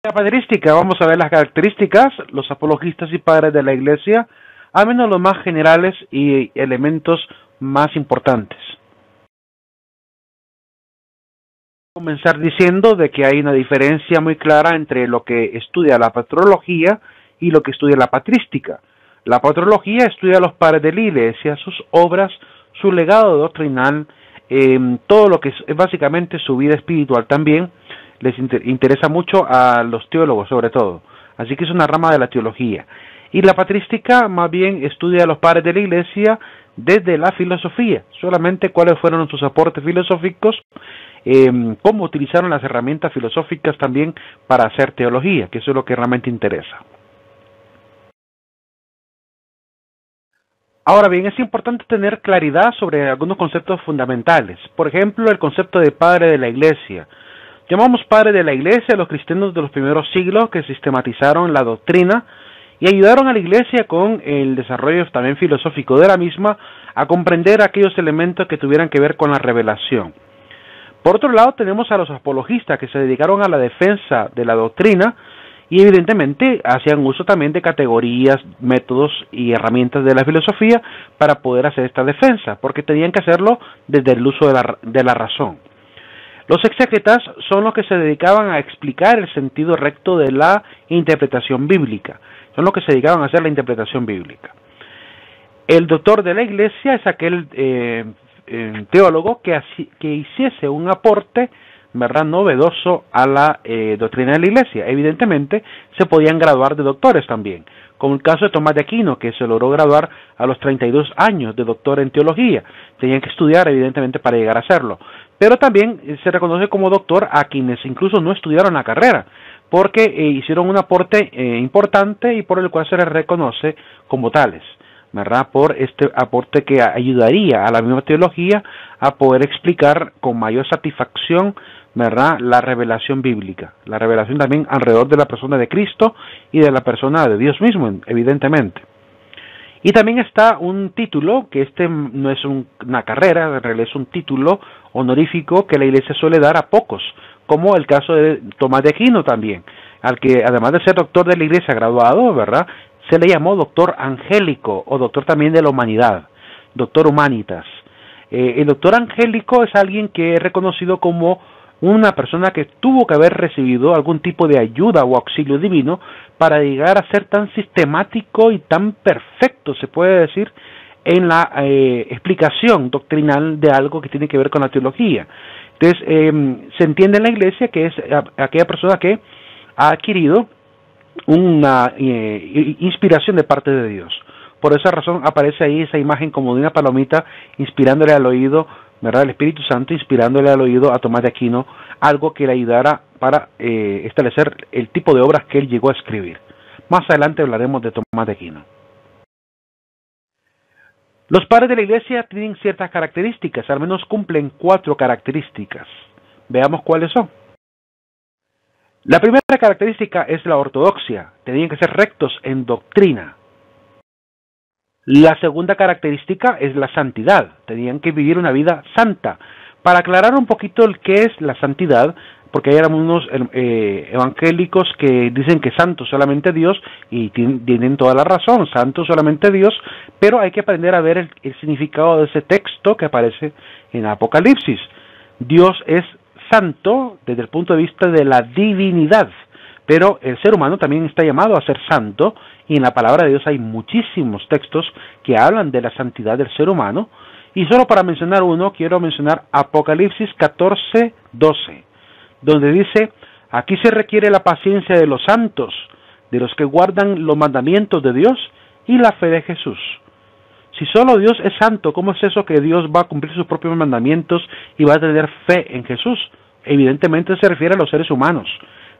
La patrística, vamos a ver las características, los apologistas y padres de la Iglesia, al menos los más generales y elementos más importantes. Comenzar diciendo de que hay una diferencia muy clara entre lo que estudia la patrología y lo que estudia la patrística. La patrología estudia a los padres de la Iglesia, sus obras, su legado doctrinal, todo lo que es básicamente su vida espiritual también. Les interesa mucho a los teólogos sobre todo, así que es una rama de la teología. Y la patrística más bien estudia a los padres de la Iglesia desde la filosofía, solamente cuáles fueron sus aportes filosóficos, cómo utilizaron las herramientas filosóficas también para hacer teología, que eso es lo que realmente interesa. Ahora bien, es importante tener claridad sobre algunos conceptos fundamentales. Por ejemplo, el concepto de padre de la Iglesia. Llamamos padre de la Iglesia a los cristianos de los primeros siglos que sistematizaron la doctrina y ayudaron a la Iglesia con el desarrollo también filosófico de la misma a comprender aquellos elementos que tuvieran que ver con la revelación. Por otro lado, tenemos a los apologistas que se dedicaron a la defensa de la doctrina y evidentemente hacían uso también de categorías, métodos y herramientas de la filosofía para poder hacer esta defensa, porque tenían que hacerlo desde el uso de la razón. Los exégetas son los que se dedicaban a explicar el sentido recto de la interpretación bíblica, son los que se dedicaban a hacer la interpretación bíblica. El doctor de la Iglesia es aquel teólogo que hiciese un aporte, ¿verdad?, novedoso a la doctrina de la Iglesia. Evidentemente se podían graduar de doctores también, como el caso de Tomás de Aquino, que se logró graduar a los 32 años de doctor en teología. Tenían que estudiar evidentemente para llegar a hacerlo, pero también se reconoce como doctor a quienes incluso no estudiaron la carrera, porque hicieron un aporte importante y por el cual se les reconoce como tales, ¿verdad?, por este aporte que ayudaría a la misma teología a poder explicar con mayor satisfacción, ¿verdad?, la revelación bíblica, la revelación también alrededor de la persona de Cristo y de la persona de Dios mismo, evidentemente. Y también está un título, que no es una carrera, en realidad es un título honorífico que la Iglesia suele dar a pocos, como el caso de Tomás de Aquino también, al que además de ser doctor de la Iglesia graduado, ¿verdad?, se le llamó doctor angélico o doctor también de la humanidad, doctor humanitas. El doctor angélico es alguien que es reconocido como una persona que tuvo que haber recibido algún tipo de ayuda o auxilio divino para llegar a ser tan sistemático y tan perfecto, se puede decir, en la explicación doctrinal de algo que tiene que ver con la teología. Entonces, se entiende en la Iglesia que es aquella persona que ha adquirido una inspiración de parte de Dios. Por esa razón aparece ahí esa imagen como de una palomita inspirándole al oído, ¿verdad?, el Espíritu Santo inspirándole al oído a Tomás de Aquino, algo que le ayudara para establecer el tipo de obras que él llegó a escribir. Más adelante hablaremos de Tomás de Aquino. Los padres de la Iglesia tienen ciertas características, al menos cumplen 4 características. Veamos cuáles son. La primera característica es la ortodoxia, tenían que ser rectos en doctrina. La segunda característica es la santidad, tenían que vivir una vida santa. Para aclarar un poquito el qué es la santidad, porque hay algunos evangélicos que dicen que santo solamente Dios, y tienen toda la razón, santo solamente Dios, pero hay que aprender a ver el significado de ese texto que aparece en Apocalipsis. Dios es santo desde el punto de vista de la divinidad, pero el ser humano también está llamado a ser santo, y en la palabra de Dios hay muchísimos textos que hablan de la santidad del ser humano, y solo para mencionar uno, quiero mencionar Apocalipsis 14:12, donde dice: aquí se requiere la paciencia de los santos, de los que guardan los mandamientos de Dios y la fe de Jesús. Si solo Dios es santo, ¿cómo es eso que Dios va a cumplir sus propios mandamientos y va a tener fe en Jesús? Evidentemente se refiere a los seres humanos.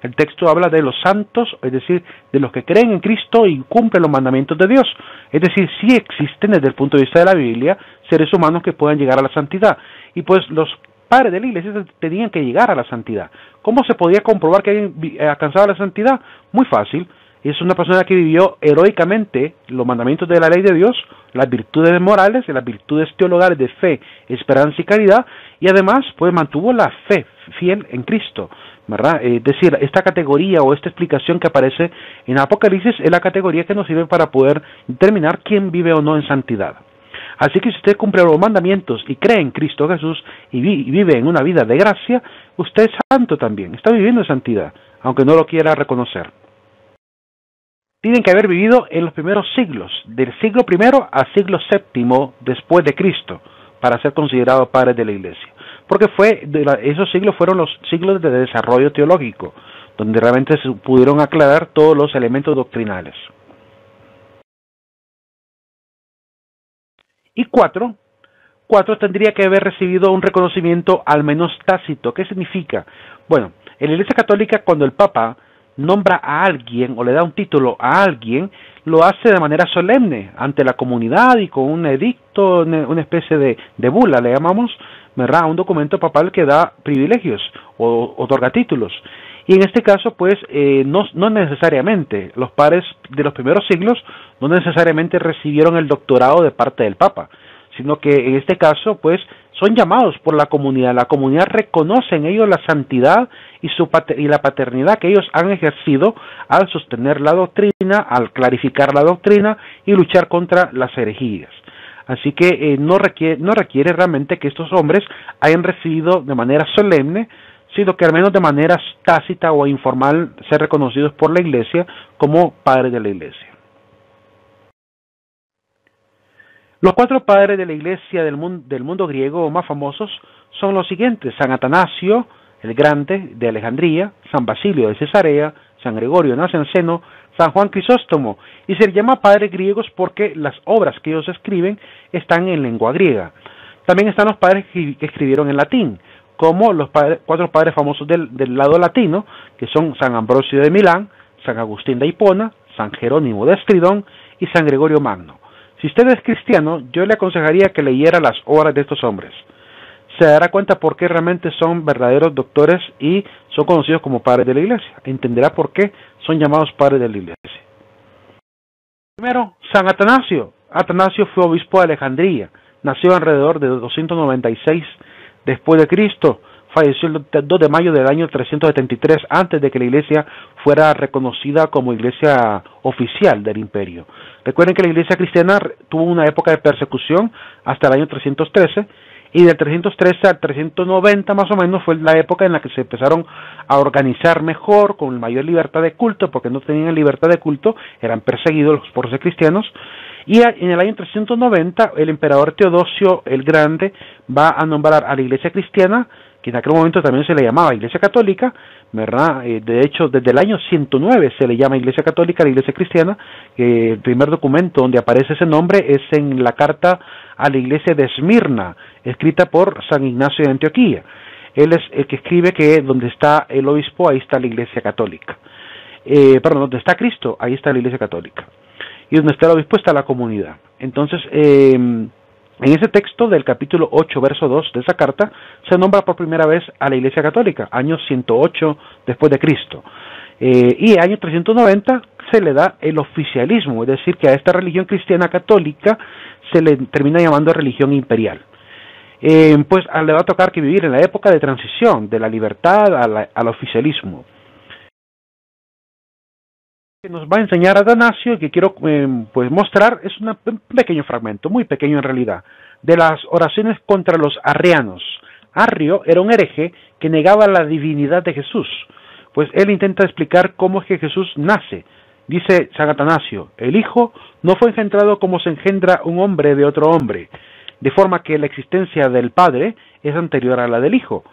El texto habla de los santos, es decir, de los que creen en Cristo y cumplen los mandamientos de Dios. Es decir, sí existen desde el punto de vista de la Biblia seres humanos que puedan llegar a la santidad. Y pues los padres de la Iglesia tenían que llegar a la santidad. ¿Cómo se podía comprobar que alguien alcanzaba la santidad? Muy fácil. Es una persona que vivió heroicamente los mandamientos de la ley de Dios, las virtudes morales y las virtudes teologales de fe, esperanza y caridad, y además pues mantuvo la fe fiel en Cristo, ¿verdad? Es decir, esta categoría o esta explicación que aparece en Apocalipsis es la categoría que nos sirve para poder determinar quién vive o no en santidad. Así que si usted cumple los mandamientos y cree en Cristo Jesús y vive en una vida de gracia, usted es santo también, está viviendo en santidad, aunque no lo quiera reconocer. Tienen que haber vivido en los primeros siglos, del siglo I al siglo VII después de Cristo, para ser considerados padres de la Iglesia. Porque esos siglos fueron los siglos de desarrollo teológico, donde realmente se pudieron aclarar todos los elementos doctrinales. Y cuatro tendría que haber recibido un reconocimiento al menos tácito. ¿Qué significa? Bueno, en la Iglesia Católica, cuando el Papa nombra a alguien o le da un título a alguien, lo hace de manera solemne ante la comunidad y con un edicto, una especie de bula, le llamamos, ¿verdad? Un documento papal que da privilegios o otorga títulos. Y en este caso, pues, no necesariamente, los padres de los primeros siglos no necesariamente recibieron el doctorado de parte del Papa, sino que en este caso, pues, son llamados por la comunidad reconoce en ellos la santidad y la paternidad que ellos han ejercido al sostener la doctrina, al clarificar la doctrina y luchar contra las herejías. Así que no requiere realmente que estos hombres hayan recibido de manera solemne, sino que al menos de manera tácita o informal ser reconocidos por la Iglesia como padres de la Iglesia. Los 4 padres de la Iglesia del mundo griego más famosos son los siguientes: San Atanasio el Grande de Alejandría, San Basilio de Cesarea, San Gregorio Nacianceno, San Juan Crisóstomo, y se les llama padres griegos porque las obras que ellos escriben están en lengua griega. También están los padres que escribieron en latín, como los 4 padres famosos del lado latino, que son San Ambrosio de Milán, San Agustín de Hipona, San Jerónimo de Estridón y San Gregorio Magno. Si usted es cristiano, yo le aconsejaría que leyera las obras de estos hombres. Se dará cuenta por qué realmente son verdaderos doctores y son conocidos como padres de la Iglesia. Entenderá por qué son llamados padres de la Iglesia. Primero, San Atanasio. Atanasio fue obispo de Alejandría. Nació alrededor de 296 después de Cristo. Falleció el 2 de mayo del año 373, antes de que la Iglesia fuera reconocida como Iglesia oficial del imperio. Recuerden que la Iglesia cristiana tuvo una época de persecución hasta el año 313, y del 313 al 390 más o menos fue la época en la que se empezaron a organizar mejor, con mayor libertad de culto, porque no tenían libertad de culto, eran perseguidos por ser cristianos. Y en el año 390 el emperador Teodosio el Grande va a nombrar a la Iglesia cristiana, que en aquel momento también se le llamaba Iglesia Católica, ¿verdad? De hecho, desde el año 109 se le llama Iglesia Católica a la Iglesia Cristiana. El primer documento donde aparece ese nombre es en la carta a la Iglesia de Esmirna, escrita por San Ignacio de Antioquía. Él es el que escribe que donde está el obispo, ahí está la Iglesia Católica. Donde está Cristo, ahí está la Iglesia Católica. Y donde está el obispo está la comunidad. Entonces, en ese texto del capítulo 8, verso 2 de esa carta, se nombra por primera vez a la Iglesia Católica, año 108 después de Cristo. Y año 390 se le da el oficialismo, es decir, que a esta religión cristiana católica se le termina llamando religión imperial. Pues le va a tocar que vivir en la época de transición, de la libertad al oficialismo. Que nos va a enseñar Atanasio, que quiero pues mostrar, es un pequeño fragmento, muy pequeño en realidad, de las oraciones contra los arrianos. Arrio era un hereje que negaba la divinidad de Jesús, pues él intenta explicar cómo es que Jesús nace. Dice San Atanasio: el Hijo no fue engendrado como se engendra un hombre de otro hombre, de forma que la existencia del Padre es anterior a la del Hijo.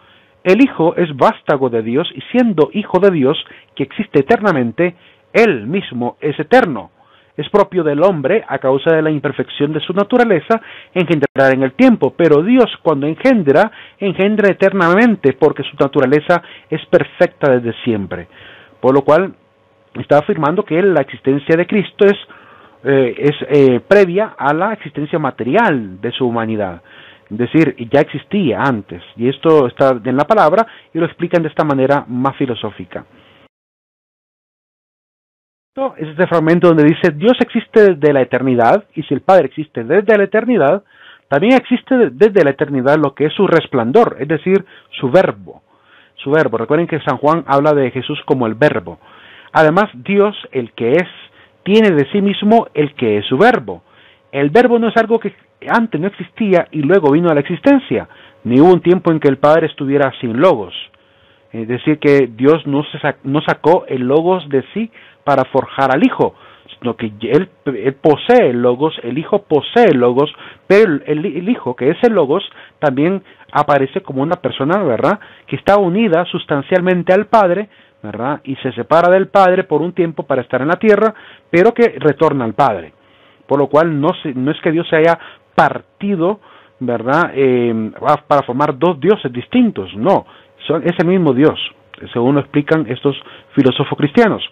El Hijo es vástago de Dios, y siendo Hijo de Dios, que existe eternamente, Él mismo es eterno. Es propio del hombre, a causa de la imperfección de su naturaleza, engendrar en el tiempo, pero Dios, cuando engendra eternamente, porque su naturaleza es perfecta desde siempre. Por lo cual, está afirmando que la existencia de Cristo es previa a la existencia material de su humanidad. Es decir, ya existía antes, y esto está en la palabra, y lo explican de esta manera más filosófica. Es este fragmento donde dice: Dios existe desde la eternidad, y si el Padre existe desde la eternidad, también existe desde la eternidad lo que es su resplandor, es decir, su verbo. su verbo. Recuerden que San Juan habla de Jesús como el verbo. Además, Dios, el que es, tiene de sí mismo el que es su verbo. El verbo no es algo que antes no existía y luego vino a la existencia, ni hubo un tiempo en que el Padre estuviera sin logos. Es decir, que Dios no sacó el logos de sí para forjar al Hijo, sino que él posee el logos, el Hijo posee el logos, pero el Hijo, que es el logos, también aparece como una persona, ¿verdad?, que está unida sustancialmente al Padre, ¿verdad?, y se separa del Padre por un tiempo para estar en la tierra, pero que retorna al Padre. Por lo cual no es que Dios se haya partido, ¿verdad?, para formar dos dioses distintos, no, es el mismo Dios, según lo explican estos filósofos cristianos.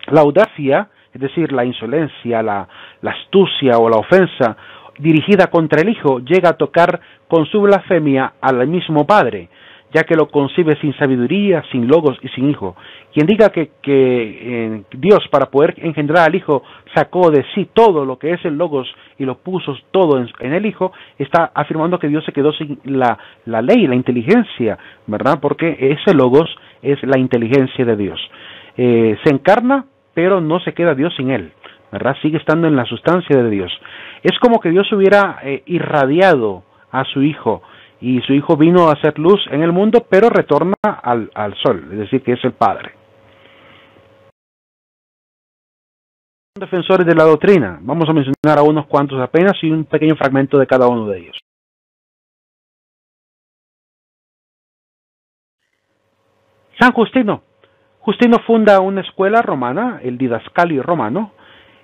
La audacia, es decir, la insolencia, la astucia o la ofensa dirigida contra el Hijo, llega a tocar con su blasfemia al mismo Padre, ya que lo concibe sin sabiduría, sin logos y sin Hijo. Quien diga que Dios, para poder engendrar al Hijo, sacó de sí todo lo que es el logos y lo puso todo en el Hijo, está afirmando que Dios se quedó sin la ley, la inteligencia, ¿verdad? Porque ese logos es la inteligencia de Dios. Se encarna, pero no se queda Dios sin él, ¿verdad? Sigue estando en la sustancia de Dios. Es como que Dios hubiera irradiado a su Hijo, y su Hijo vino a hacer luz en el mundo, pero retorna al sol, es decir, que es el Padre. Defensores de la doctrina, vamos a mencionar a unos cuantos apenas y un pequeño fragmento de cada uno de ellos. San Justino. Justino funda una escuela romana, el Didascalio romano,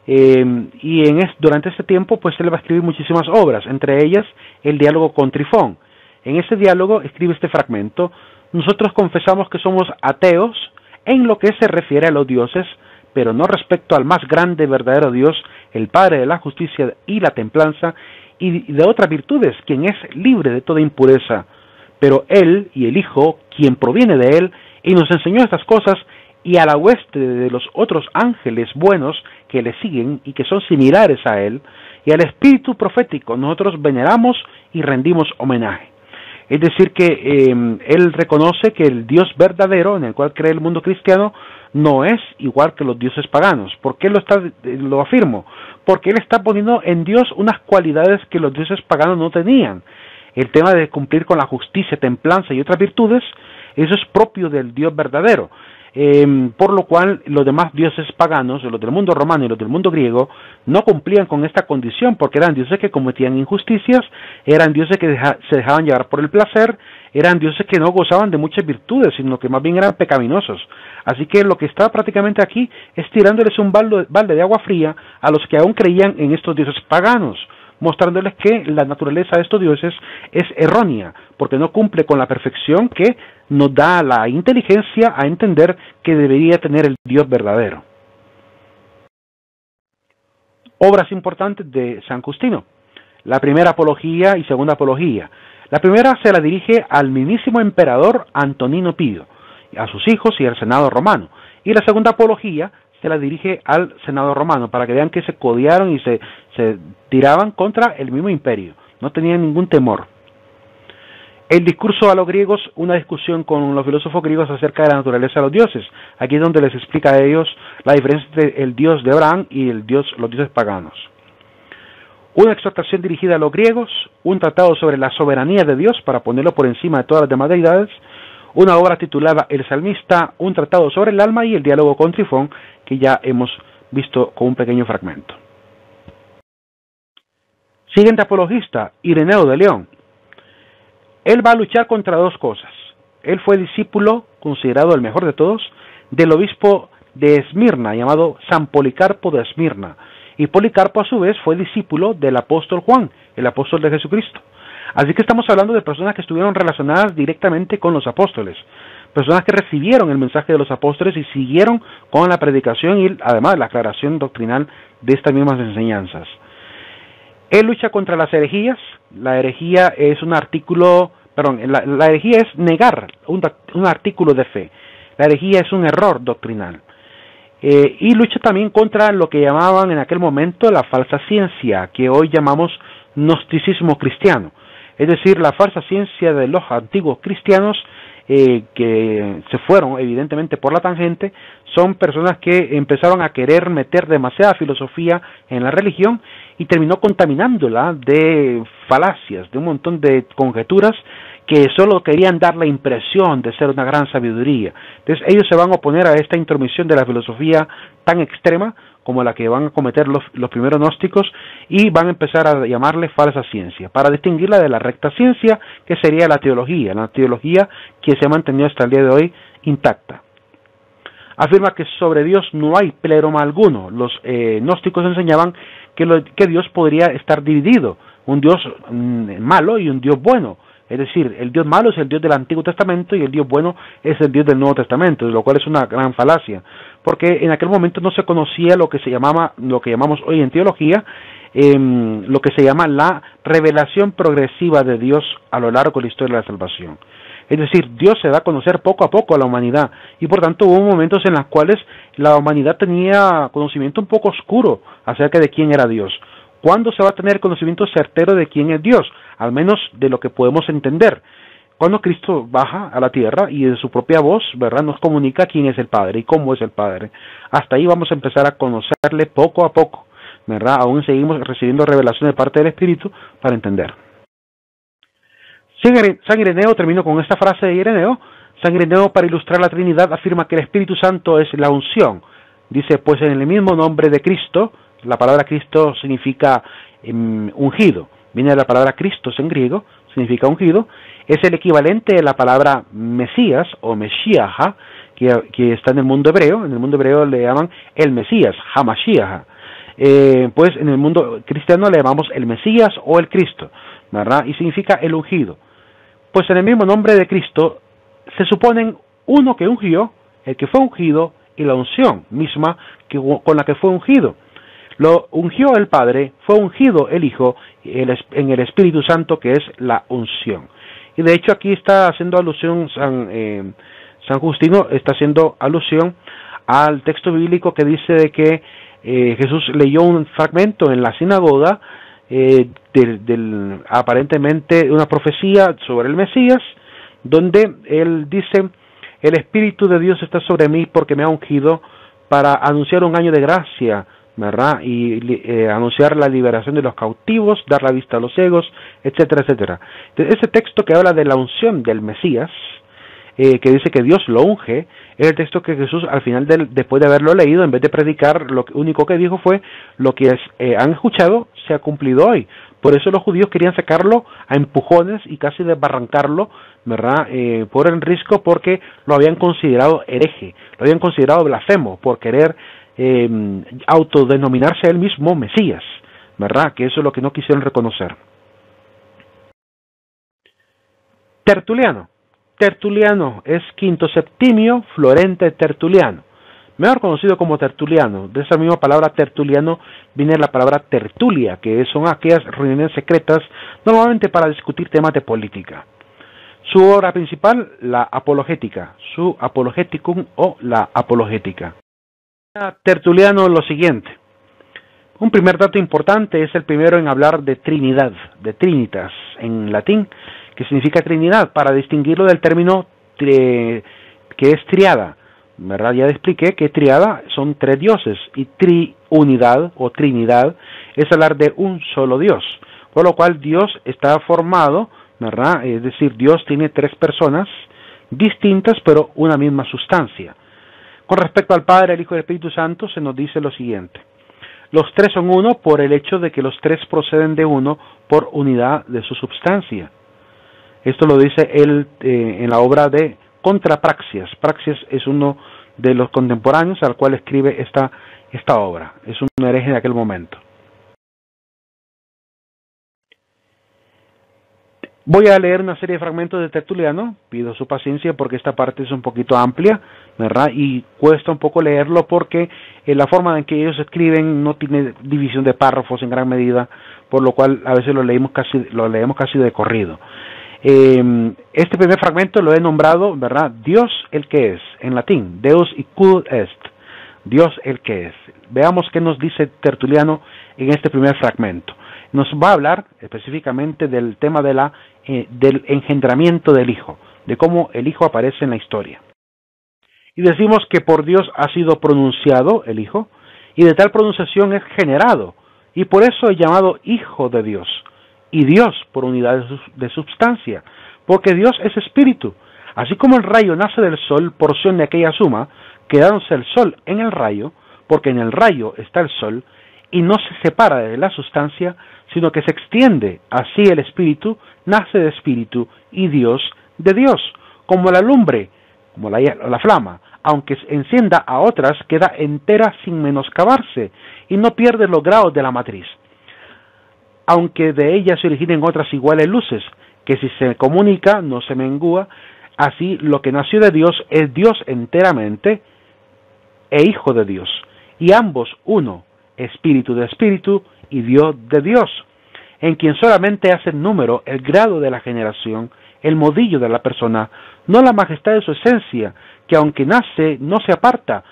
y durante este tiempo pues él va a escribir muchísimas obras, entre ellas el diálogo con Trifón. En ese diálogo escribe este fragmento: nosotros confesamos que somos ateos en lo que se refiere a los dioses, pero no respecto al más grande verdadero Dios, el Padre de la justicia y la templanza, y de otras virtudes, quien es libre de toda impureza. Pero Él y el Hijo, quien proviene de Él, y nos enseñó estas cosas, y a la hueste de los otros ángeles buenos que le siguen y que son similares a Él, y al Espíritu profético, nosotros veneramos y rendimos homenaje. Es decir, que él reconoce que el Dios verdadero, en el cual cree el mundo cristiano, no es igual que los dioses paganos. ¿Por qué lo afirmo? Porque él está poniendo en Dios unas cualidades que los dioses paganos no tenían. El tema de cumplir con la justicia, templanza y otras virtudes, eso es propio del Dios verdadero. Por lo cual los demás dioses paganos, los del mundo romano y los del mundo griego, no cumplían con esta condición, porque eran dioses que cometían injusticias, eran dioses que se dejaban llevar por el placer, eran dioses que no gozaban de muchas virtudes, sino que más bien eran pecaminosos. Así que lo que está prácticamente aquí es tirándoles un balde de agua fría a los que aún creían en estos dioses paganos, mostrándoles que la naturaleza de estos dioses es errónea, porque no cumple con la perfección que nos da la inteligencia a entender que debería tener el Dios verdadero. Obras importantes de San Justino. La primera apología y segunda apología. La primera se la dirige al mismísimo emperador Antonino Pío, a sus hijos y al Senado romano. Y la segunda apología se la dirige al Senado romano, para que vean que se codearon y se tiraban contra el mismo imperio. No tenían ningún temor. El discurso a los griegos, una discusión con los filósofos griegos acerca de la naturaleza de los dioses. Aquí es donde les explica a ellos la diferencia entre el Dios de Abraham y los dioses paganos. Una exhortación dirigida a los griegos, un tratado sobre la soberanía de Dios para ponerlo por encima de todas las demás deidades, una obra titulada El Salmista, un tratado sobre el alma y el diálogo con Trifón, que ya hemos visto con un pequeño fragmento. Siguiente apologista, Ireneo de León. Él va a luchar contra dos cosas. Él fue discípulo, considerado el mejor de todos, del obispo de Esmirna, llamado San Policarpo de Esmirna. Y Policarpo, a su vez, fue discípulo del apóstol Juan, el apóstol de Jesucristo. Así que estamos hablando de personas que estuvieron relacionadas directamente con los apóstoles, personas que recibieron el mensaje de los apóstoles y siguieron con la predicación y además la aclaración doctrinal de estas mismas enseñanzas. Él lucha contra las herejías. La herejía es un artículo, la herejía es negar un artículo de fe. La herejía es un error doctrinal. Y lucha también contra lo que llamaban en aquel momento la falsa ciencia, que hoy llamamos gnosticismo cristiano. Es decir, la falsa ciencia de los antiguos cristianos que se fueron evidentemente por la tangente, son personas que empezaron a querer meter demasiada filosofía en la religión y terminó contaminándola de falacias, de un montón de conjeturas que solo querían dar la impresión de ser una gran sabiduría. Entonces ellos se van a oponer a esta intromisión de la filosofía tan extrema como la que van a cometer los primeros gnósticos, y van a empezar a llamarle falsa ciencia, para distinguirla de la recta ciencia, que sería la teología que se ha mantenido hasta el día de hoy intacta. Afirma que sobre Dios no hay pleroma alguno. Los gnósticos enseñaban que Dios podría estar dividido, un Dios malo y un Dios bueno. Es decir, el Dios malo es el Dios del Antiguo Testamento y el Dios bueno es el Dios del Nuevo Testamento, lo cual es una gran falacia, porque en aquel momento no se conocía lo que llamamos hoy en teología, lo que se llama la revelación progresiva de Dios a lo largo de la historia de la salvación. Es decir, Dios se da a conocer poco a poco a la humanidad, y por tanto hubo momentos en los cuales la humanidad tenía conocimiento un poco oscuro acerca de quién era Dios. ¿Cuándo se va a tener conocimiento certero de quién es Dios? Al menos de lo que podemos entender. Cuando Cristo baja a la tierra y de su propia voz, ¿verdad?, nos comunica quién es el Padre y cómo es el Padre. Hasta ahí vamos a empezar a conocerle poco a poco, ¿verdad? Aún seguimos recibiendo revelación de parte del Espíritu para entender. San Ireneo, termino con esta frase de Ireneo. San Ireneo, para ilustrar la Trinidad, afirma que el Espíritu Santo es la unción. Dice, pues en el mismo nombre de Cristo, la palabra Cristo significa ungido, viene de la palabra Christos en griego, significa ungido, es el equivalente de la palabra Mesías o Mesías, que está en el mundo hebreo le llaman el Mesías, Hamashiach, pues en el mundo cristiano le llamamos el Mesías o el Cristo, ¿verdad? Y significa el ungido. Pues en el mismo nombre de Cristo se suponen uno que ungió, el que fue ungido, y la unción misma con la que fue ungido. Lo ungió el Padre, fue ungido el Hijo en el Espíritu Santo, que es la unción. Y de hecho aquí está haciendo alusión San Justino, está haciendo alusión al texto bíblico que dice de que Jesús leyó un fragmento en la sinagoga aparentemente una profecía sobre el Mesías, donde él dice: el Espíritu de Dios está sobre mí porque me ha ungido para anunciar un año de gracia, ¿verdad? Y anunciar la liberación de los cautivos, dar la vista a los ciegos, etcétera, etcétera. Entonces, ese texto que habla de la unción del Mesías, que dice que Dios lo unge, es el texto que Jesús al final, después de haberlo leído, en vez de predicar, lo único que dijo fue: lo que han escuchado se ha cumplido hoy. Por eso los judíos querían sacarlo a empujones y casi desbarrancarlo, ¿verdad? Por el riesgo, porque lo habían considerado hereje, lo habían considerado blasfemo por querer autodenominarse él mismo Mesías, ¿verdad? Que eso es lo que no quisieron reconocer. Tertuliano. Tertuliano es Quinto Septimio Florente Tertuliano, mejor conocido como Tertuliano. De esa misma palabra tertuliano viene la palabra tertulia, que son aquellas reuniones secretas, normalmente para discutir temas de política. Su obra principal, la Apologética, su Apologeticum o la Apologética. Tertuliano lo siguiente. Un primer dato importante, es el primero en hablar de Trinidad, de Trinitas en latín, que significa Trinidad, para distinguirlo del término que es triada, ¿verdad? Ya expliqué que triada son tres dioses, y triunidad o Trinidad es hablar de un solo Dios, por lo cual Dios está formado, ¿verdad? Es decir, Dios tiene tres personas distintas pero una misma sustancia. Con respecto al Padre, el Hijo y el Espíritu Santo, se nos dice lo siguiente: los tres son uno por el hecho de que los tres proceden de uno por unidad de su substancia. Esto lo dice él en la obra de Contra Praxias. Praxias es uno de los contemporáneos al cual escribe esta obra. Es un hereje de aquel momento. Voy a leer una serie de fragmentos de Tertuliano, pido su paciencia porque esta parte es un poquito amplia, ¿verdad? Y cuesta un poco leerlo porque la forma en que ellos escriben no tiene división de párrafos en gran medida, por lo cual a veces lo leemos casi de corrido. Este primer fragmento lo he nombrado, ¿verdad? Dios el que es, en latín, Deus icud est, Dios el que es. Veamos qué nos dice Tertuliano en este primer fragmento. Nos va a hablar específicamente del tema del engendramiento del Hijo, de cómo el Hijo aparece en la historia. Y decimos que por Dios ha sido pronunciado el Hijo, y de tal pronunciación es generado, y por eso es llamado Hijo de Dios, y Dios por unidad de substancia, porque Dios es espíritu. Así como el rayo nace del sol, porción de aquella suma, quedándose el sol en el rayo, porque en el rayo está el sol, y no se separa de la sustancia, sino que se extiende. Así el espíritu nace de espíritu, y Dios de Dios. Como la lumbre, como la flama, aunque encienda a otras, queda entera sin menoscabarse, y no pierde los grados de la matriz. Aunque de ella se originen otras iguales luces, que si se comunica no se mengúa, así lo que nació de Dios es Dios enteramente, e Hijo de Dios, y ambos uno, espíritu de espíritu y Dios de Dios, en quien solamente hace número el grado de la generación, el modillo de la persona, no la majestad de su esencia, que aunque nace no se aparta,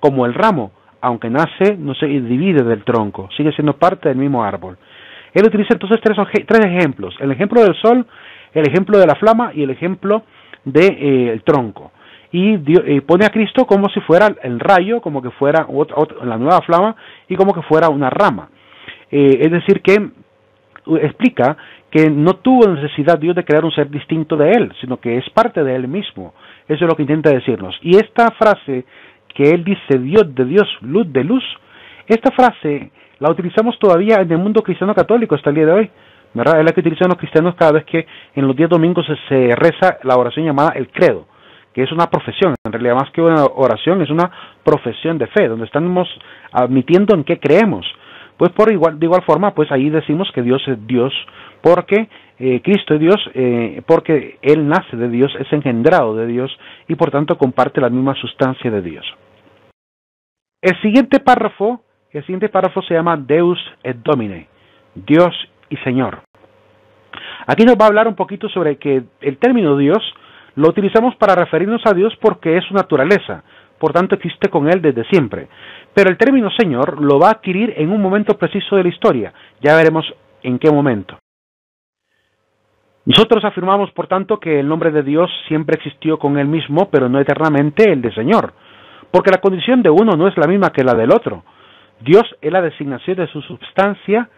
como el ramo, aunque nace no se divide del tronco, sigue siendo parte del mismo árbol. Él utiliza entonces tres ejemplos: el ejemplo del sol, el ejemplo de la flama y el ejemplo del tronco. Y pone a Cristo como si fuera el rayo, como que fuera la nueva flama y como que fuera una rama. Es decir, que explica que no tuvo necesidad Dios de crear un ser distinto de él, sino que es parte de él mismo. Eso es lo que intenta decirnos. Y esta frase que él dice, Dios de Dios, luz de luz, esta frase la utilizamos todavía en el mundo cristiano católico hasta el día de hoy, ¿verdad? Es la que utilizan los cristianos cada vez que en los días domingos se reza la oración llamada el credo, que es una profesión, en realidad más que una oración, es una profesión de fe, donde estamos admitiendo en qué creemos. Pues de igual forma, pues ahí decimos que Dios es Dios, porque Cristo es Dios, porque Él nace de Dios, es engendrado de Dios, y por tanto comparte la misma sustancia de Dios. El siguiente párrafo se llama Deus et Domine, Dios y Señor. Aquí nos va a hablar un poquito sobre que el término Dios lo utilizamos para referirnos a Dios porque es su naturaleza, por tanto existe con Él desde siempre. Pero el término Señor lo va a adquirir en un momento preciso de la historia, ya veremos en qué momento. Nosotros afirmamos, por tanto, que el nombre de Dios siempre existió con Él mismo, pero no eternamente el de Señor, porque la condición de uno no es la misma que la del otro. Dios es la designación de su sustancia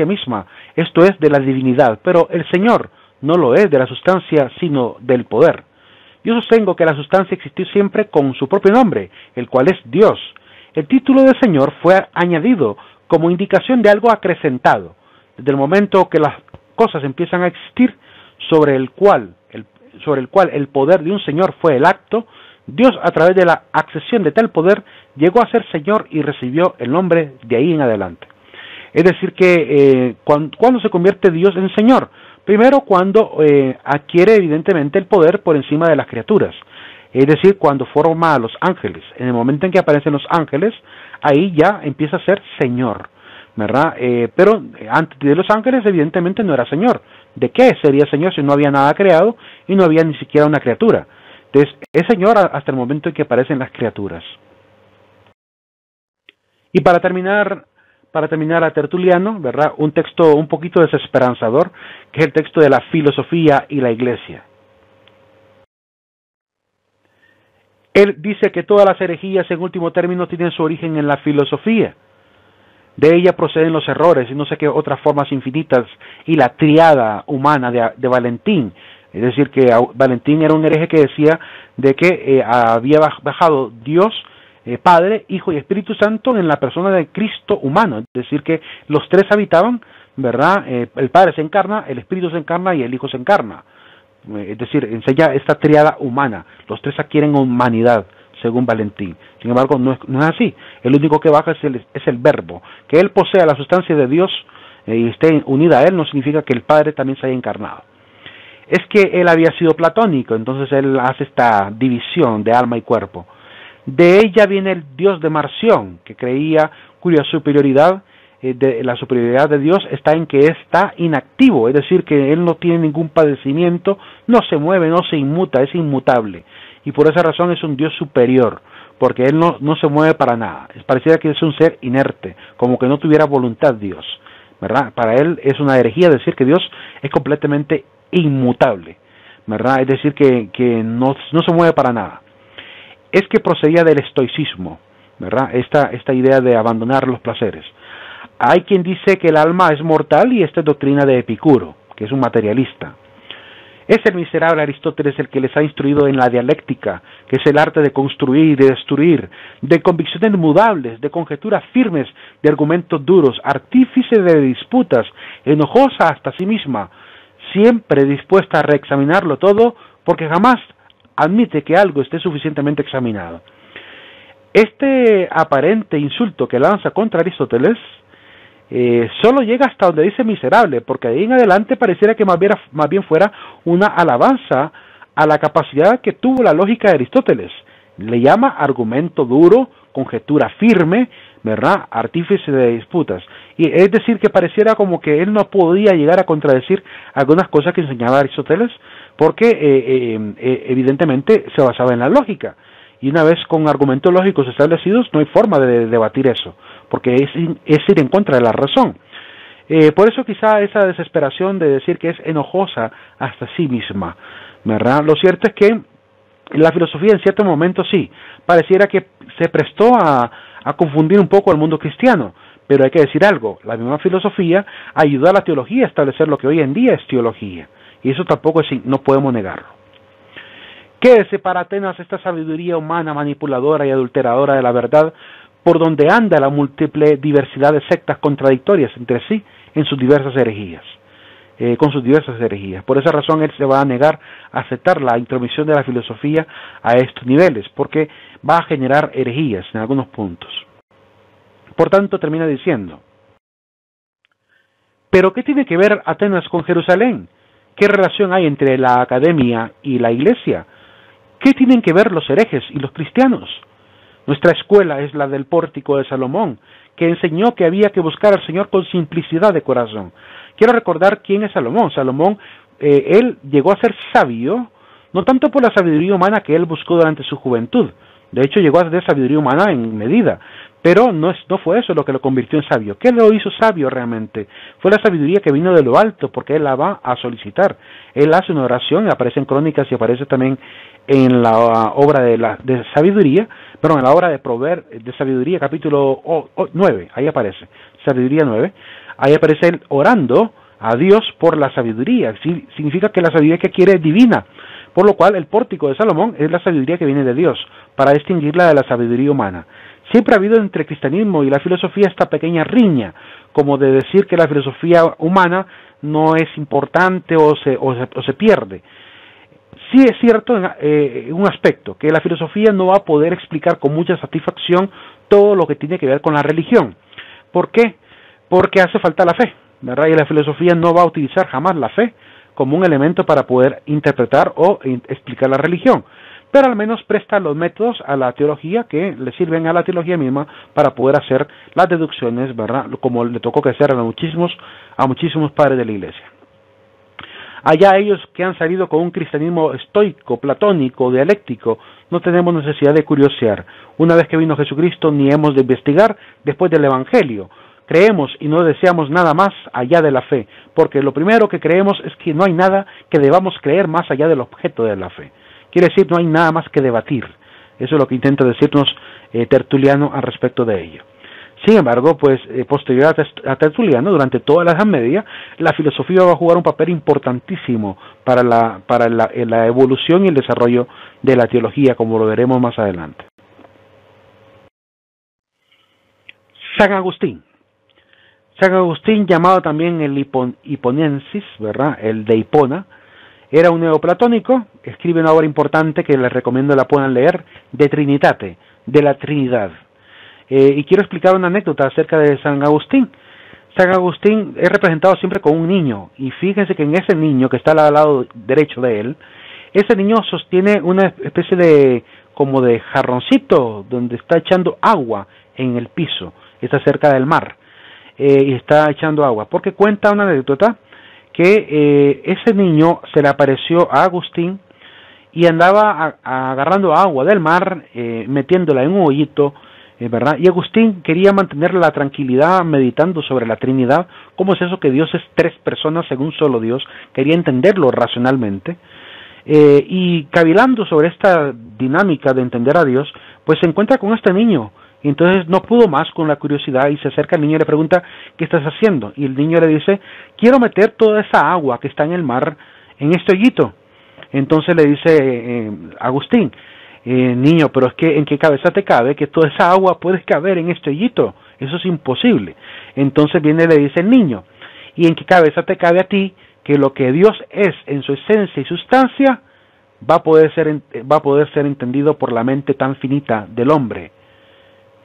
misma, esto es, de la divinidad, pero el Señor no lo es de la sustancia, sino del poder. Yo sostengo que la sustancia existió siempre con su propio nombre, el cual es Dios. El título de Señor fue añadido como indicación de algo acrecentado. Desde el momento que las cosas empiezan a existir, sobre el cual el poder de un Señor fue el acto, Dios, a través de la accesión de tal poder, llegó a ser Señor y recibió el nombre de ahí en adelante. Es decir que ¿cuándo se convierte Dios en Señor? Primero, cuando adquiere evidentemente el poder por encima de las criaturas. Es decir, cuando forma a los ángeles. En el momento en que aparecen los ángeles, ahí ya empieza a ser Señor, ¿verdad? Pero antes de los ángeles, evidentemente no era Señor. ¿De qué sería Señor si no había nada creado y no había ni siquiera una criatura? Entonces, es Señor hasta el momento en que aparecen las criaturas. Y para terminar a Tertuliano, ¿verdad? Un texto un poquito desesperanzador, que es el texto de la filosofía y la iglesia. Él dice que todas las herejías, en último término, tienen su origen en la filosofía. De ella proceden los errores y no sé qué otras formas infinitas, y la triada humana de Valentín. Es decir, que Valentín era un hereje que decía de que había bajado Dios, Padre, Hijo y Espíritu Santo en la persona de Cristo humano. Es decir, que los tres habitaban, ¿verdad? El Padre se encarna, el Espíritu se encarna y el Hijo se encarna. Es decir, enseña esta triada humana. Los tres adquieren humanidad, según Valentín. Sin embargo, no es así. El único que baja es el Verbo. Que Él posea la sustancia de Dios y esté unida a Él no significa que el Padre también se haya encarnado. Es que Él había sido platónico, entonces Él hace esta división de alma y cuerpo. De ella viene el Dios de Marción, que creía cuya superioridad, la superioridad de Dios está en que está inactivo, es decir, que Él no tiene ningún padecimiento, no se mueve, no se inmuta, es inmutable. Y por esa razón es un Dios superior, porque Él no se mueve para nada. Pareciera que es un ser inerte, como que no tuviera voluntad Dios, ¿verdad? Para Él es una herejía decir que Dios es completamente inmutable. ¿verdad? Es decir, que no se mueve para nada. Es que procedía del estoicismo, ¿verdad? Esta idea de abandonar los placeres. Hay quien dice que el alma es mortal y esta es doctrina de Epicuro, que es un materialista. Es el miserable Aristóteles el que les ha instruido en la dialéctica, que es el arte de construir y de destruir, de convicciones inmudables, de conjeturas firmes, de argumentos duros, artífice de disputas, enojosa hasta sí misma, siempre dispuesta a reexaminarlo todo, porque jamás admite que algo esté suficientemente examinado. Este aparente insulto que lanza contra Aristóteles solo llega hasta donde dice miserable, porque de ahí en adelante pareciera que más bien fuera una alabanza a la capacidad que tuvo la lógica de Aristóteles. Le llama argumento duro, conjetura firme, ¿verdad? Artífice de disputas. Y es decir, que pareciera como que él no podía llegar a contradecir algunas cosas que enseñaba Aristóteles, porque evidentemente se basaba en la lógica. Y una vez con argumentos lógicos establecidos, no hay forma de debatir eso, porque es ir en contra de la razón. Por eso quizá esa desesperación de decir que es enojosa hasta sí misma, ¿verdad? Lo cierto es que la filosofía en cierto momento sí, pareciera que se prestó a confundir un poco al mundo cristiano, pero hay que decir algo, la misma filosofía ayudó a la teología a establecer lo que hoy en día es teología, y eso tampoco no podemos negarlo. ¿Qué separa a Atenas esta sabiduría humana manipuladora y adulteradora de la verdad, por donde anda la múltiple diversidad de sectas contradictorias entre sí en sus diversas herejías? Con sus diversas herejías. Por esa razón él se va a negar a aceptar la intromisión de la filosofía a estos niveles, porque va a generar herejías en algunos puntos. Por tanto, termina diciendo, ¿pero qué tiene que ver Atenas con Jerusalén? ¿Qué relación hay entre la academia y la iglesia? ¿Qué tienen que ver los herejes y los cristianos? Nuestra escuela es la del pórtico de Salomón, que enseñó que había que buscar al Señor con simplicidad de corazón. Quiero recordar quién es Salomón. Salomón, él llegó a ser sabio, no tanto por la sabiduría humana que él buscó durante su juventud. De hecho, llegó a tener sabiduría humana en medida, pero no fue eso lo que lo convirtió en sabio. ¿Qué lo hizo sabio realmente? Fue la sabiduría que vino de lo alto, porque él la va a solicitar. Él hace una oración, aparece en Crónicas y aparece también en la obra de sabiduría, perdón, en la obra de sabiduría, capítulo 9, ahí aparece, sabiduría 9, ahí aparece él orando a Dios por la sabiduría. Significa que la sabiduría que quiere es divina, por lo cual el pórtico de Salomón es la sabiduría que viene de Dios, para distinguirla de la sabiduría humana. Siempre ha habido entre el cristianismo y la filosofía esta pequeña riña, como de decir que la filosofía humana no es importante o se pierde. Sí es cierto en un aspecto, que la filosofía no va a poder explicar con mucha satisfacción todo lo que tiene que ver con la religión. ¿Por qué? Porque hace falta la fe, ¿verdad? Y la filosofía no va a utilizar jamás la fe como un elemento para poder interpretar o explicar la religión, pero al menos presta los métodos a la teología que le sirven a la teología misma para poder hacer las deducciones, ¿verdad? Como le tocó que hacer a muchísimos padres de la iglesia. Allá ellos que han salido con un cristianismo estoico, platónico, dialéctico, no tenemos necesidad de curiosear. Una vez que vino Jesucristo, ni hemos de investigar después del Evangelio. Creemos y no deseamos nada más allá de la fe, porque lo primero que creemos es que no hay nada que debamos creer más allá del objeto de la fe. Quiere decir, no hay nada más que debatir. Eso es lo que intenta decirnos Tertuliano al respecto de ello. Sin embargo, pues posterior a Tertuliano, durante toda la Edad Media, la filosofía va a jugar un papel importantísimo para la evolución y el desarrollo de la teología, como lo veremos más adelante. San Agustín. San Agustín, llamado también el Hiponiensis, ¿verdad? El de Hipona, era un neoplatónico, escribe una obra importante que les recomiendo la puedan leer, De Trinitate, de la Trinidad. Y quiero explicar una anécdota acerca de San Agustín. San Agustín es representado siempre con un niño, y fíjense que en ese niño que está al lado derecho de él, ese niño sostiene una especie de como de jarroncito donde está echando agua en el piso, está cerca del mar, y está echando agua, porque cuenta una anécdota que ese niño se le apareció a Agustín y andaba agarrando agua del mar, metiéndola en un hoyito, ¿verdad? Y Agustín quería mantener la tranquilidad meditando sobre la Trinidad. ¿Cómo es eso que Dios es tres personas según solo Dios? Quería entenderlo racionalmente. Y cavilando sobre esta dinámica de entender a Dios, pues se encuentra con este niño. Y entonces no pudo más con la curiosidad y se acerca al niño y le pregunta, ¿qué estás haciendo? Y el niño le dice, quiero meter toda esa agua que está en el mar en este hoyito. Entonces le dice Agustín, niño, pero es que ¿en qué cabeza te cabe que toda esa agua puede caber en este hoyito? Eso es imposible. Entonces viene y le dice el niño, ¿y en qué cabeza te cabe a ti que lo que Dios es en su esencia y sustancia va a poder ser entendido por la mente tan finita del hombre?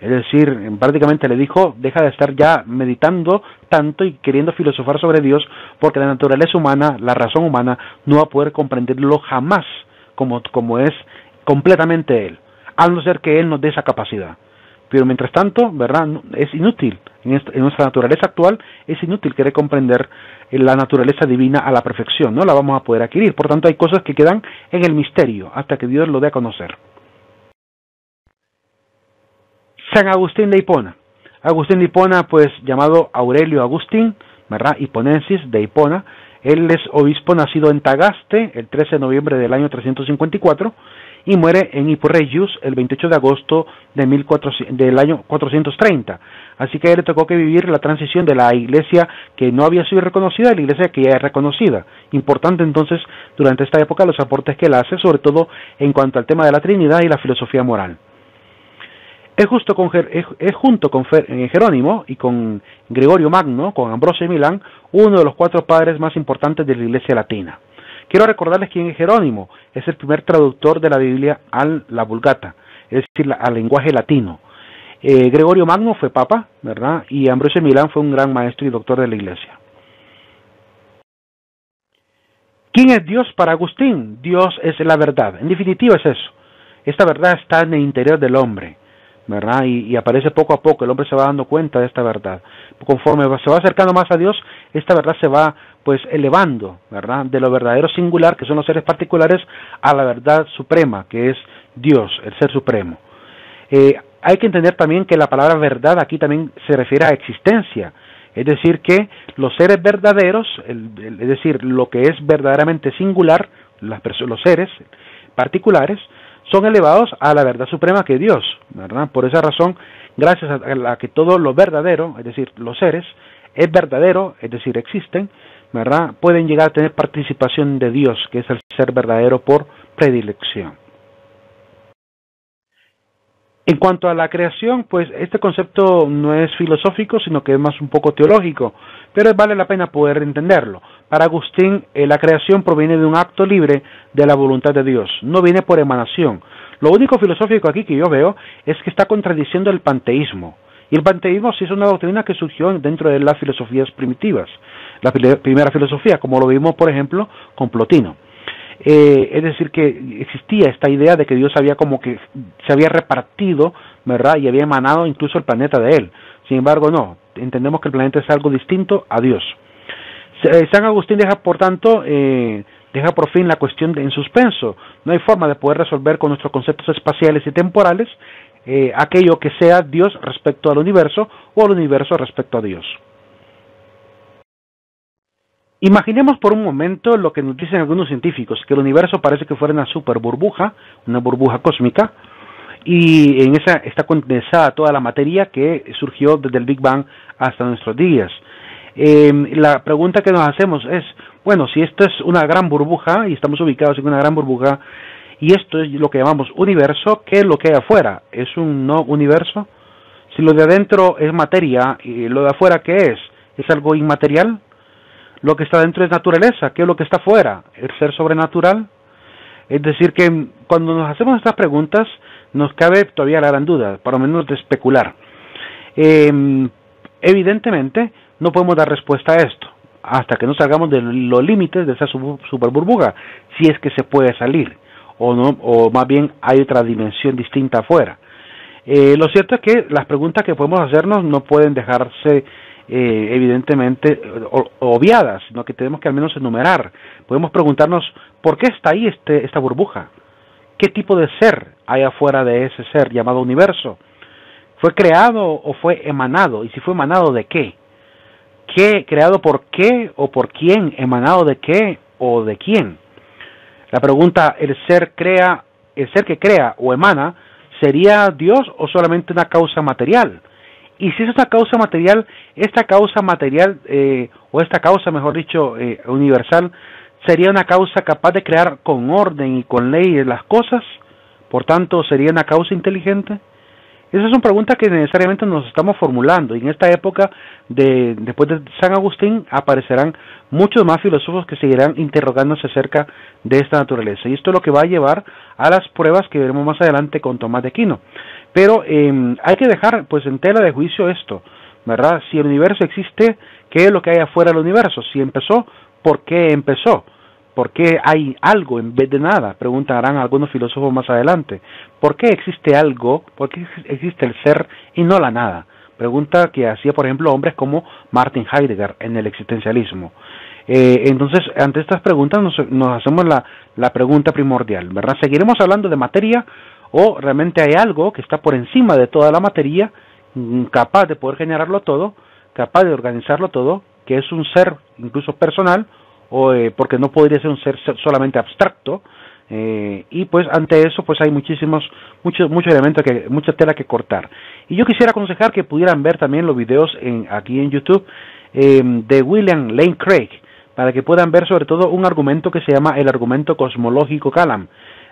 Es decir, prácticamente le dijo, deja de estar ya meditando tanto y queriendo filosofar sobre Dios, porque la naturaleza humana, la razón humana, no va a poder comprenderlo jamás como es completamente Él, a no ser que Él nos dé esa capacidad. Pero mientras tanto, ¿verdad? Es inútil, en nuestra naturaleza actual, es inútil querer comprender la naturaleza divina a la perfección, no la vamos a poder adquirir. Por tanto, hay cosas que quedan en el misterio hasta que Dios lo dé a conocer. San Agustín de Hipona. Agustín de Hipona, pues llamado Aurelio Agustín, ¿verdad? Hiponensis de Hipona. Él es obispo nacido en Tagaste el 13 de noviembre del año 354 y muere en Hippo-Regius el 28 de agosto del año 430. Así que a él le tocó que vivir la transición de la iglesia que no había sido reconocida a la iglesia que ya es reconocida. Importante entonces durante esta época los aportes que él hace, sobre todo en cuanto al tema de la Trinidad y la filosofía moral. Es junto con Jerónimo y con Gregorio Magno, con Ambrosio de Milán, uno de los 4 padres más importantes de la Iglesia latina. Quiero recordarles quién es Jerónimo. Es el primer traductor de la Biblia a la Vulgata, es decir, al lenguaje latino. Gregorio Magno fue papa, ¿verdad? Y Ambrosio de Milán fue un gran maestro y doctor de la Iglesia. ¿Quién es Dios para Agustín? Dios es la verdad. En definitiva es eso. Esta verdad está en el interior del hombre, ¿verdad? Y aparece poco a poco, el hombre se va dando cuenta de esta verdad. Conforme se va acercando más a Dios, esta verdad se va pues elevando, ¿verdad? De lo verdadero singular, que son los seres particulares, a la verdad suprema, que es Dios, el ser supremo. Hay que entender también que la palabra verdad aquí también se refiere a existencia, es decir, que los seres verdaderos, es decir, lo que es verdaderamente singular, los seres particulares, son elevados a la verdad suprema que es Dios, ¿verdad? Por esa razón, gracias a que todo lo verdadero, es decir, los seres, es verdadero, es decir, existen, ¿verdad? Pueden llegar a tener participación de Dios, que es el ser verdadero por predilección. En cuanto a la creación, pues este concepto no es filosófico, sino que es más un poco teológico, pero vale la pena poder entenderlo. Para Agustín, la creación proviene de un acto libre de la voluntad de Dios, no viene por emanación. Lo único filosófico aquí que yo veo es que está contradiciendo el panteísmo. Y el panteísmo sí es una doctrina que surgió dentro de las filosofías primitivas, la primera filosofía, como lo vimos, por ejemplo, con Plotino. Es decir, que existía esta idea de que Dios había como que se había repartido, ¿verdad? Y había emanado incluso el planeta de él. Sin embargo, no, entendemos que el planeta es algo distinto a Dios. San Agustín deja, por tanto, deja por fin la cuestión en suspenso. No hay forma de poder resolver con nuestros conceptos espaciales y temporales aquello que sea Dios respecto al universo o al universo respecto a Dios. Imaginemos por un momento lo que nos dicen algunos científicos, que el universo parece que fuera una super burbuja, una burbuja cósmica, y en esa está condensada toda la materia que surgió desde el Big Bang hasta nuestros días. La pregunta que nos hacemos es, bueno, si esto es una gran burbuja, y estamos ubicados en una gran burbuja, y esto es lo que llamamos universo, ¿qué es lo que hay afuera? ¿Es un no universo? Si lo de adentro es materia, ¿y lo de afuera qué es? ¿Es algo inmaterial? Lo que está dentro es naturaleza. ¿Qué es lo que está afuera? ¿El ser sobrenatural? Es decir, que cuando nos hacemos estas preguntas, nos cabe todavía la gran duda, por lo menos de especular. Evidentemente, no podemos dar respuesta a esto, hasta que no salgamos de los límites de esa super burbuja, si es que se puede salir, o no, o más bien hay otra dimensión distinta afuera. Lo cierto es que las preguntas que podemos hacernos no pueden dejarse evidentemente obviadas, sino que tenemos que al menos enumerar. Podemos preguntarnos ¿por qué está ahí esta burbuja? ¿Qué tipo de ser hay afuera de ese ser llamado universo? ¿Fue creado o fue emanado? Y si fue emanado, ¿de qué? ¿Qué creado por qué o por quién? ¿Emanado de qué o de quién? La pregunta, ¿el ser que crea o emana, sería Dios o solamente una causa material? Y si es una causa material, esta causa material, o esta causa, mejor dicho, universal, ¿sería una causa capaz de crear con orden y con ley las cosas? Por tanto, ¿sería una causa inteligente? Esas son preguntas que necesariamente nos estamos formulando, y en esta época, después de San Agustín, aparecerán muchos más filósofos que seguirán interrogándose acerca de esta naturaleza, y esto es lo que va a llevar a las pruebas que veremos más adelante con Tomás de Aquino. Pero hay que dejar pues en tela de juicio esto, ¿verdad? Si el universo existe, ¿qué es lo que hay afuera del universo? Si empezó, ¿por qué empezó? ¿Por qué hay algo en vez de nada? Preguntarán algunos filósofos más adelante. ¿Por qué existe algo? ¿Por qué existe el ser y no la nada? Pregunta que hacía, por ejemplo, hombres como Martin Heidegger en el existencialismo. Entonces, ante estas preguntas nos hacemos la pregunta primordial, ¿verdad? ¿Seguiremos hablando de materia o realmente hay algo que está por encima de toda la materia, capaz de poder generarlo todo, capaz de organizarlo todo, que es un ser incluso personal, o porque no podría ser un ser solamente abstracto, y pues ante eso pues hay muchos elementos, mucha tela que cortar. Y yo quisiera aconsejar que pudieran ver también los videos aquí en YouTube de William Lane Craig, para que puedan ver sobre todo un argumento que se llama el argumento cosmológico Kalam.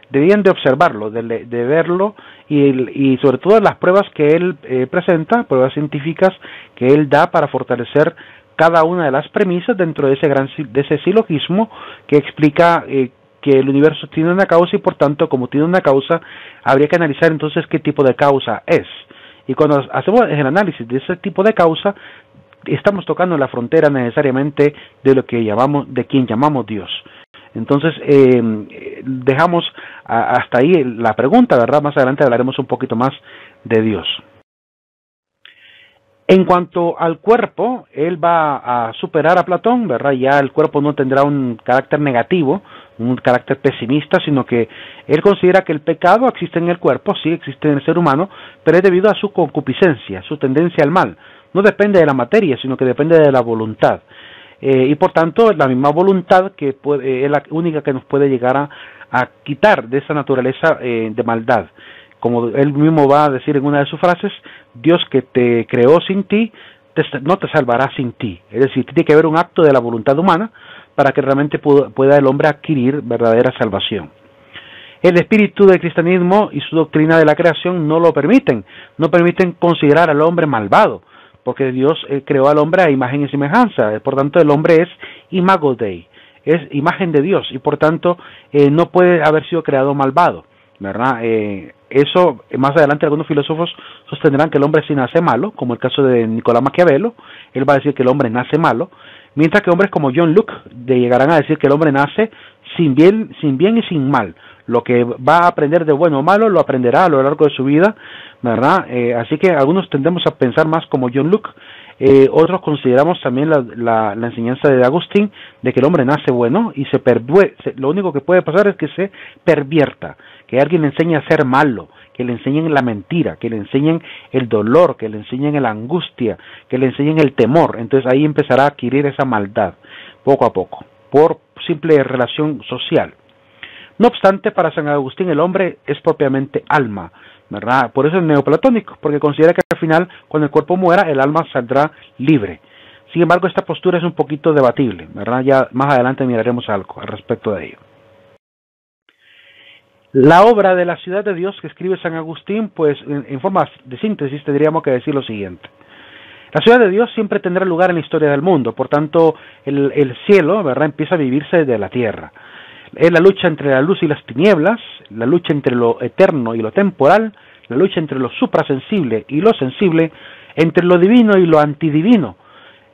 Debían de observarlo, de verlo, y sobre todo las pruebas que él presenta, pruebas científicas que él da para fortalecer cada una de las premisas dentro de ese silogismo que explica que el universo tiene una causa, y por tanto, como tiene una causa, habría que analizar entonces qué tipo de causa es. Y cuando hacemos el análisis de ese tipo de causa, estamos tocando la frontera necesariamente de quien llamamos Dios. Entonces, dejamos hasta ahí la pregunta, ¿verdad? Más adelante hablaremos un poquito más de Dios. En cuanto al cuerpo, él va a superar a Platón, ¿verdad? Ya el cuerpo no tendrá un carácter negativo, un carácter pesimista, sino que él considera que el pecado existe en el cuerpo, sí existe en el ser humano, pero es debido a su concupiscencia, su tendencia al mal. No depende de la materia, sino que depende de la voluntad. Y por tanto, la misma voluntad que es la única que nos puede llegar a quitar de esa naturaleza de maldad. Como él mismo va a decir en una de sus frases, Dios que te creó sin ti, no te salvará sin ti. Es decir, tiene que haber un acto de la voluntad humana para que realmente pueda el hombre adquirir verdadera salvación. El espíritu del cristianismo y su doctrina de la creación no lo permiten, no permiten considerar al hombre malvado, porque Dios creó al hombre a imagen y semejanza, por tanto el hombre es imago Dei, es imagen de Dios, y por tanto no puede haber sido creado malvado, ¿verdad? Eso más adelante algunos filósofos sostendrán que el hombre sí nace malo, como el caso de Nicolás Maquiavelo. Él va a decir que el hombre nace malo, mientras que hombres como John Locke llegarán a decir que el hombre nace sin bien y sin mal. Lo que va a aprender de bueno o malo lo aprenderá a lo largo de su vida, ¿verdad? Así que algunos tendemos a pensar más como John Locke. Otros consideramos también la enseñanza de Agustín de que el hombre nace bueno y lo único que puede pasar es que se pervierta, que alguien le enseñe a ser malo, que le enseñen la mentira, que le enseñen el dolor, que le enseñen la angustia, que le enseñen el temor. Entonces ahí empezará a adquirir esa maldad poco a poco, por simple relación social. No obstante, para San Agustín el hombre es propiamente alma, ¿verdad? Por eso es neoplatónico, porque considera que al final, cuando el cuerpo muera, el alma saldrá libre. Sin embargo, esta postura es un poquito debatible, ¿verdad? Ya más adelante miraremos algo al respecto de ello. La obra de la ciudad de Dios que escribe San Agustín, pues en forma de síntesis tendríamos que decir lo siguiente. La ciudad de Dios siempre tendrá lugar en la historia del mundo, por tanto el cielo, ¿verdad?, empieza a vivirse de la tierra. Es la lucha entre la luz y las tinieblas, la lucha entre lo eterno y lo temporal, la lucha entre lo suprasensible y lo sensible, entre lo divino y lo antidivino.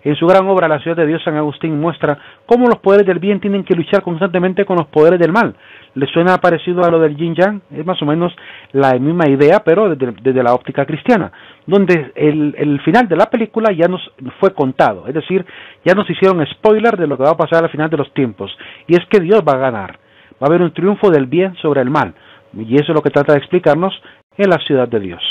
En su gran obra La ciudad de Dios, San Agustín muestra cómo los poderes del bien tienen que luchar constantemente con los poderes del mal. ¿Le suena parecido a lo del yin yang? Es más o menos la misma idea, pero desde la óptica cristiana, donde el final de la película ya nos fue contado, es decir, ya nos hicieron spoiler de lo que va a pasar al final de los tiempos, y es que Dios va a ganar, va a haber un triunfo del bien sobre el mal, y eso es lo que trata de explicarnos en La ciudad de Dios.